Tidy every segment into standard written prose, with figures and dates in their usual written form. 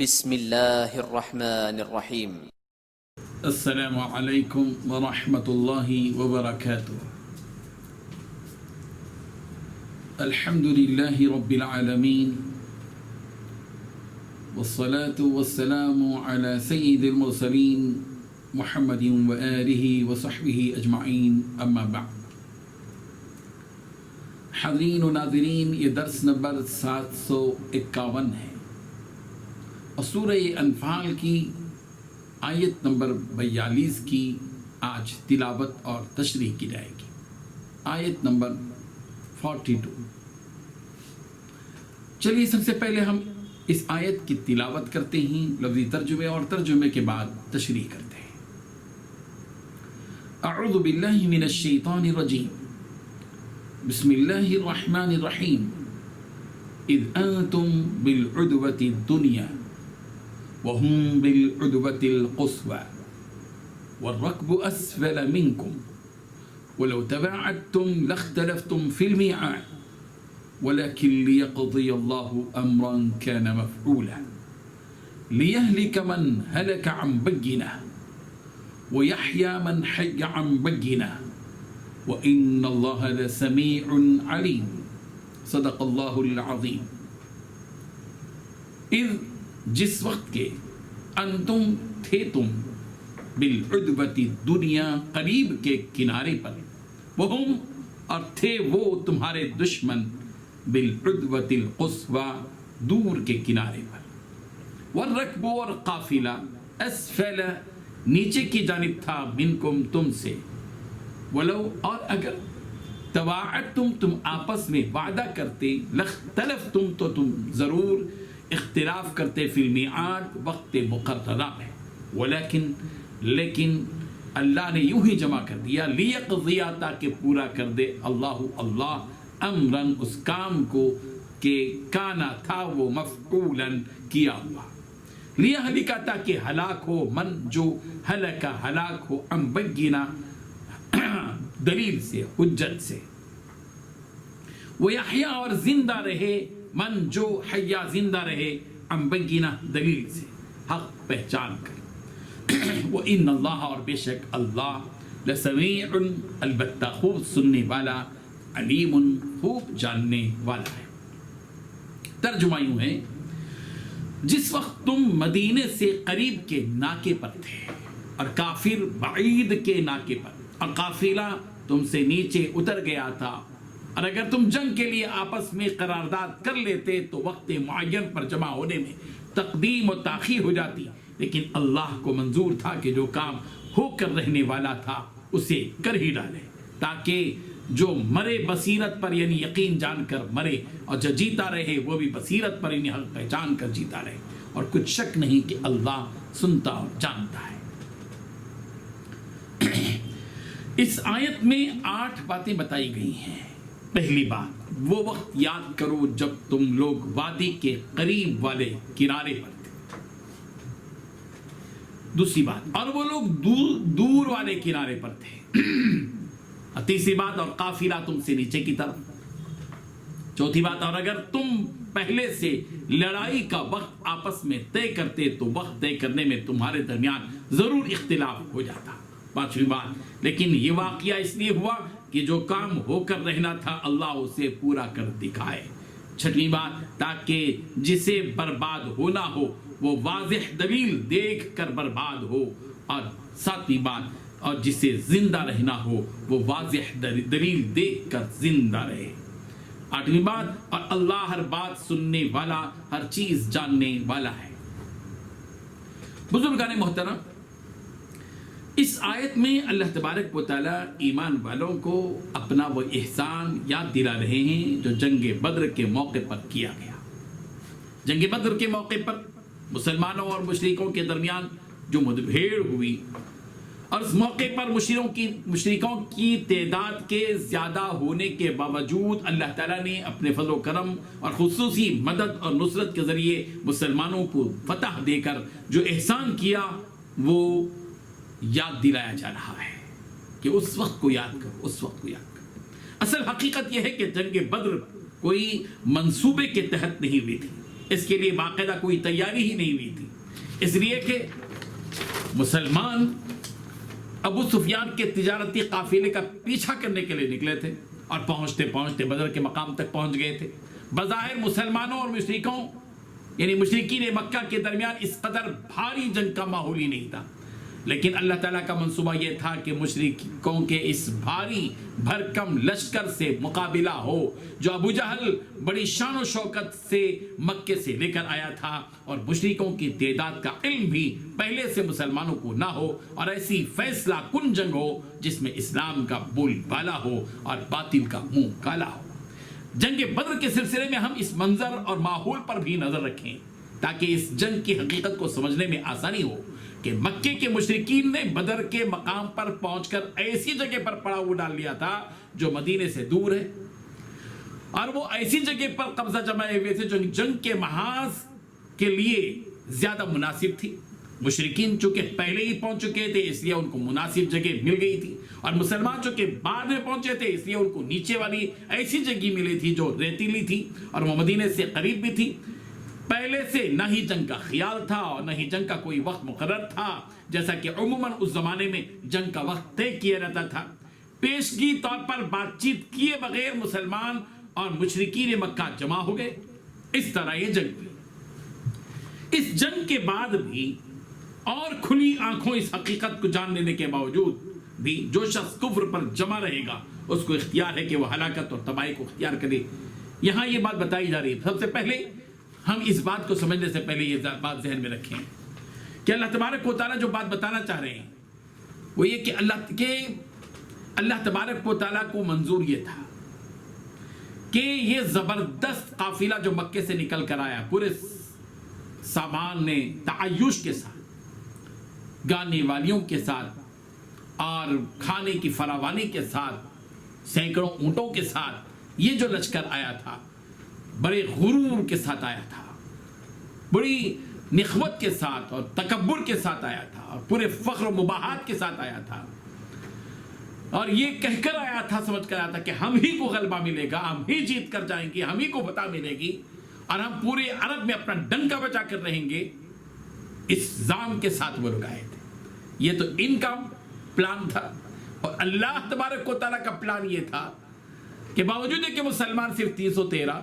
بسم اللہ الرحمن الرحیم۔ السلام علیکم ورحمۃ اللہ وبرکاتہ۔ الحمد للہ رب العالمین والصلاة والسلام على سید المرسلین محمد وآلہ وصحبہ اجمعین، اما بعد۔ حاضرین و ناظرین، یہ درس نمبر 751 ہے اور سورہ انفال کی آیت نمبر 42 کی آج تلاوت اور تشریح کی جائے گی۔ آیت نمبر 42۔ چلیے سب سے پہلے ہم اس آیت کی تلاوت کرتے ہیں، لفظی ترجمے اور ترجمے کے بعد تشریح کرتے ہیں۔ اعوذ باللہ من الشیطان الرجیم، بسم اللہ الرحمن الرحیم۔ اذ انتم بالعدوۃ الدنیا وهم بالعدوة القصوى والركب أسفل منكم ولو تباعدتم لاختلفتم في الميعاد ولكن ليقضي الله أمرا كان مفعولا ليهلك من هلك عن بينة ويحيى من حي عن بينة وإن الله لسميع عليم۔ صدق الله العظيم۔ اذ جس وقت کے انتم تھے تم بالعدوۃ دنیا قریب کے کنارے پر، وہم اور تھے وہ تمہارے دشمن بالعدوۃ القصویٰ دور کے کنارے پر، والرکب اور قافلہ اسفل نیچے کی جانب تھا، منکم تم سے، ولو اور اگر تواعدتم تم آپس میں وعدہ کرتے، لاختلفتم تو تم ضرور اختلاف کرتے، فی المیعاد وقت مقررہ میں، لیکن اللہ نے یوں ہی جمع کر دیا، لیقضی تاکہ پورا کر دے، اللہ امرن اس کام کو کہ کانا تھا وہ مفعولاً کیا ہوا، لیہلک تاکہ ہلاک ہو، من جو ہلک ہلاک ہو، عن بینہ دلیل سے، حجت سے، ویحییٰ اور زندہ رہے، من جو حیا زندہ رہے، عن بینہ دلیل سے، حق پہچان کر۔ وَإِنَّ اللَّهَ اور بے شک اللہ، لَسَمِيعٌ البتہ خوب سننے والا، علیم خوب جاننے والا ہے۔ ترجمہ یوں ہے، جس وقت تم مدینے سے قریب کے ناکے پر تھے اور کافر بعید کے ناکے پر، اور قافلہ تم سے نیچے اتر گیا تھا، اور اگر تم جنگ کے لیے آپس میں قرارداد کر لیتے تو وقت معین پر جمع ہونے میں تقدیم و تاخیر ہو جاتی، لیکن اللہ کو منظور تھا کہ جو کام ہو کر رہنے والا تھا اسے کر ہی ڈالے، تاکہ جو مرے بصیرت پر یعنی یقین جان کر مرے، اور جو جیتا رہے وہ بھی بصیرت پر یعنی حق پہچان کر جیتا رہے، اور کچھ شک نہیں کہ اللہ سنتا اور جانتا ہے۔ اس آیت میں 8 باتیں بتائی گئی ہیں۔ پہلی بات، وہ وقت یاد کرو جب تم لوگ وادی کے قریب والے کنارے پر تھے۔ دوسری بات، اور وہ لوگ دور والے کنارے پر تھے۔ تیسری بات، اور قافلہ تم سے نیچے کی طرف۔ چوتھی بات، اور اگر تم پہلے سے لڑائی کا وقت آپس میں طے کرتے تو وقت طے کرنے میں تمہارے درمیان ضرور اختلاف ہو جاتا۔ پانچویں بات، لیکن یہ واقعہ اس لیے ہوا کہ جو کام ہو کر رہنا تھا اللہ اسے پورا کر دکھائے۔ چھٹویں بات، تاکہ جسے برباد ہونا ہو وہ واضح دلیل دیکھ کر برباد ہو، اور ساتویں بات، اور جسے زندہ رہنا ہو وہ واضح دلیل دیکھ کر زندہ رہے۔ آٹھویں بات، اور اللہ ہر بات سننے والا، ہر چیز جاننے والا ہے۔ بزرگان محترم، اس آیت میں اللہ تبارک و تعالی ایمان والوں کو اپنا وہ احسان یاد دلا رہے ہیں جو جنگ بدر کے موقع پر کیا گیا۔ جنگ بدر کے موقع پر مسلمانوں اور مشرکوں کے درمیان جو مدبھیڑ ہوئی، اور اس موقع پر مشرکوں کی تعداد کے زیادہ ہونے کے باوجود اللہ تعالیٰ نے اپنے فضل و کرم اور خصوصی مدد اور نصرت کے ذریعے مسلمانوں کو فتح دے کر جو احسان کیا وہ یاد دلایا جا رہا ہے کہ اس وقت کو یاد کرو، اس وقت کو یاد کرو۔ اصل حقیقت یہ ہے کہ جنگ بدر کوئی منصوبے کے تحت نہیں ہوئی تھی، اس کے لیے باقاعدہ کوئی تیاری ہی نہیں ہوئی تھی، اس لیے کہ مسلمان ابو سفیان کے تجارتی قافلے کا پیچھا کرنے کے لیے نکلے تھے اور پہنچتے پہنچتے بدر کے مقام تک پہنچ گئے تھے۔ بظاہر مسلمانوں اور مشرکوں یعنی مشرکین مکہ کے درمیان اس قدر بھاری جنگ کا ماحول ہی نہیں تھا، لیکن اللہ تعالیٰ کا منصوبہ یہ تھا کہ مشرکوں کے اس بھاری بھرکم لشکر سے مقابلہ ہو جو ابو جہل بڑی شان و شوکت سے مکے سے لے کر آیا تھا، اور مشرکوں کی تعداد کا علم بھی پہلے سے مسلمانوں کو نہ ہو، اور ایسی فیصلہ کن جنگ ہو جس میں اسلام کا بول بالا ہو اور باطل کا منہ کالا ہو۔ جنگ بدر کے سلسلے میں ہم اس منظر اور ماحول پر بھی نظر رکھیں تاکہ اس جنگ کی حقیقت کو سمجھنے میں آسانی ہو کہ مکے کے مشرکین نے بدر کے مقام پر پہنچ کر ایسی جگہ پر پڑاؤ ڈال لیا تھا جو مدینے سے دور ہے، اور وہ ایسی جگہ پر قبضہ جمائے ہوئے تھے جو جنگ کے محاذ کے لیے زیادہ مناسب تھی۔ مشرکین چونکہ پہلے ہی پہنچ چکے تھے اس لیے ان کو مناسب جگہ مل گئی تھی، اور مسلمان چونکہ بعد میں پہنچے تھے اس لیے ان کو نیچے والی ایسی جگہ ملی تھی جو ریتیلی تھی اور وہ مدینے سے قریب بھی تھی۔ پہلے سے نہ ہی جنگ کا خیال تھا اور نہ ہی جنگ کا کوئی وقت مقرر تھا، جیسا کہ عموماً اس زمانے میں جنگ کا وقت طے کیا جاتا تھا۔ پیشگی طور پر بات چیت کیے بغیر مسلمان اور مشرکین مکہ جمع ہو گئے، اس طرح یہ جنگ ہوئی۔ اس جنگ کے بعد بھی اور کھلی آنکھوں اس حقیقت کو جان لینے کے باوجود بھی جو شخص کفر پر جمع رہے گا اس کو اختیار ہے کہ وہ ہلاکت اور تباہی کو اختیار کرے۔ یہاں یہ بات بتائی جا رہی ہے، سب سے پہلے ہم اس بات کو سمجھنے سے پہلے یہ بات ذہن میں رکھیں کہ اللہ تبارک و تعالیٰ جو بات بتانا چاہ رہے ہیں وہ یہ کہ اللہ تبارک و تعالیٰ کو منظور یہ تھا کہ یہ زبردست قافلہ جو مکے سے نکل کر آیا پورے سامان نے تعیش کے ساتھ، گانے والیوں کے ساتھ اور کھانے کی فراوانی کے ساتھ، سینکڑوں اونٹوں کے ساتھ یہ جو لشکر آیا تھا بڑے غرور کے ساتھ آیا تھا، بڑی نخوت کے ساتھ اور تکبر کے ساتھ آیا تھا، اور پورے فخر و مباحات کے ساتھ آیا تھا، اور یہ کہہ کر آیا تھا، سمجھ کر آیا تھا کہ ہم ہی کو غلبہ ملے گا، ہم ہی جیت کر جائیں گے، ہم ہی کو فتح ملے گی اور ہم پورے عرب میں اپنا ڈنکا بچا کر رہیں گے۔ اس زام کے ساتھ وہ لوگ آئے تھے۔ یہ تو ان کا پلان تھا، اور اللہ تبارک و تعالیٰ کا پلان یہ تھا کہ باوجود ہے کہ مسلمان صرف 313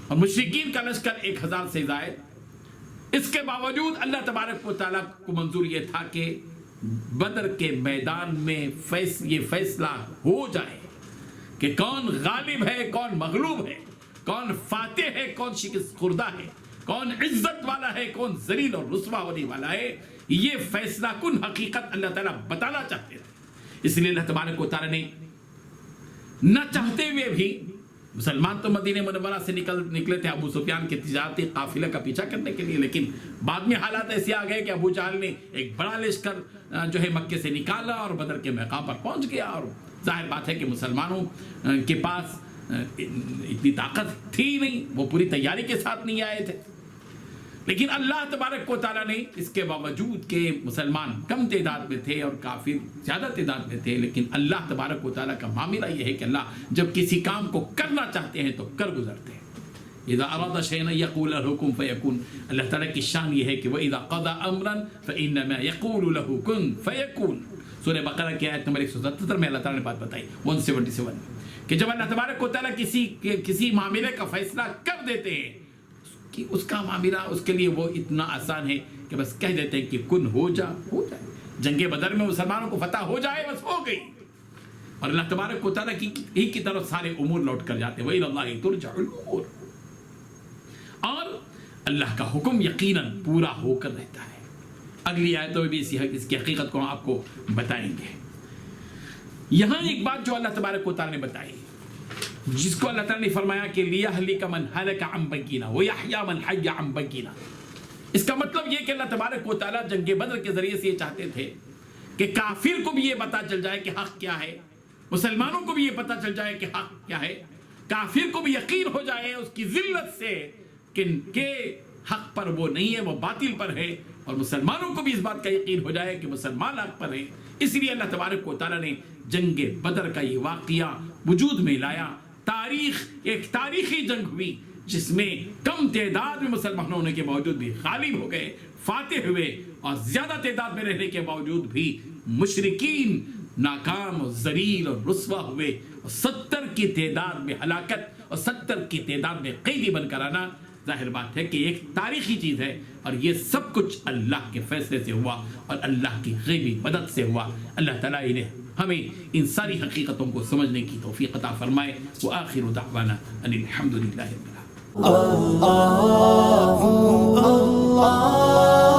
اور مشرکین کا لشکر 1000 سے زائد، اس کے باوجود اللہ تبارک و تعالیٰ کو منظور یہ تھا کہ بدر کے میدان میں یہ فیصلہ ہو جائے کہ کون غالب ہے، کون مغلوب ہے، کون فاتح ہے، کون شکست خوردہ ہے، کون عزت والا ہے، کون ذلیل اور رسوا ہونے والا ہے۔ یہ فیصلہ کن حقیقت اللہ تعالیٰ بتانا چاہتے تھے، اس لیے اللہ تبارک و تعالیٰ نے نہ چاہتے ہوئے بھی، مسلمان تو مدینہ منورہ سے نکلے تھے ابو سفیان کے تجارتی قافلے کا پیچھا کرنے کے لیے، لیکن بعد میں حالات ایسے آ گئے کہ ابو جہل نے ایک بڑا لشکر جو ہے مکے سے نکالا اور بدر کے مقام پر پہنچ گیا، اور ظاہر بات ہے کہ مسلمانوں کے پاس اتنی طاقت تھی نہیں، وہ پوری تیاری کے ساتھ نہیں آئے تھے۔ لیکن اللہ تبارک و تعالیٰ نے اس کے باوجود کہ مسلمان کم تعداد میں تھے اور کافر زیادہ تعداد میں تھے، لیکن اللہ تبارک و تعالیٰ کا معاملہ یہ ہے کہ اللہ جب کسی کام کو کرنا چاہتے ہیں تو کر گزرتے ہیں۔ اذا اراد شيئا يقول له كن فيكون، اللہ تعالیٰ کی شان یہ ہے کہ وَإِذَا قَضَى أَمْرًا فَإِنَّمَا يَقُولُ لَهُ كُن فَيَكُونُ۔ سورہ بقرہ کی آیت نمبر 177 میں اللہ تعالیٰ نے بات بتائی 177 کہ جب اللہ تبارک و تعالیٰ کسی معاملے کا فیصلہ کر دیتے ہیں کہ اس کا معاملہ اس کے لیے وہ اتنا آسان ہے کہ بس کہہ دیتے ہیں کہ کن ہو جائے۔ جنگ بدر میں مسلمانوں کو فتح ہو جائے، بس ہو گئی، اور اللہ تبارک و تعالیٰ کی طرف سارے امور لوٹ کر جاتے ہیں۔ وَإِلَى اللَّهِ تُرْجَعُ الْأُمُورُ، اور اللہ کا حکم یقیناً پورا ہو کر رہتا ہے۔ اگلی آیتوں میں بھی اس کی حقیقت کو ہم آپ کو بتائیں گے۔ یہاں ایک بات جو اللہ تبارک و تعالیٰ نے بتائی، جس کو اللہ تعالیٰ نے فرمایا کہ لِيَهْلِكَ مَنْ هَلَكَ عَنْ بَيِّنَةٍ وَيَحْيَىٰ مَنْ حَيَّ عَنْ بَيِّنَةٍ، اس کا مطلب یہ کہ اللہ تبارک و تعالیٰ جنگ بدر کے ذریعے سے یہ چاہتے تھے کہ کافر کو بھی یہ پتا چل جائے کہ حق کیا ہے، مسلمانوں کو بھی یہ پتا چل جائے کہ حق کیا ہے، کافر کو بھی یقین ہو جائے اس کی ذلت سے کہ حق پر وہ نہیں ہے، وہ باطل پر ہے، اور مسلمانوں کو بھی اس بات کا یقین ہو جائے کہ مسلمان حق پر ہے۔ اس لیے اللہ تبارک و تعالیٰ نے جنگ بدر کا یہ واقعہ وجود میں لایا۔ ایک تاریخی جنگ ہوئی جس میں کم تعداد میں مسلمان ہونے کے باوجود بھی غالب ہو گئے، فاتح ہوئے، اور زیادہ تعداد میں رہنے کے باوجود بھی مشرکین ناکام اور ذلیل اور رسوا ہوئے، اور 70 کی تعداد میں ہلاکت اور 70 کی تعداد میں قیدی بن کر آنا، ظاہر بات ہے کہ ایک تاریخی چیز ہے، اور یہ سب کچھ اللہ کے فیصلے سے ہوا اور اللہ کی غیبی مدد سے ہوا۔ اللہ تعالیٰ انہیں ہمیں ان ساری حقیقتوں کو سمجھنے کی توفیق عطا فرمائے۔ وآخر دعوانا ان الحمد للہ رب العالمین۔ اللہ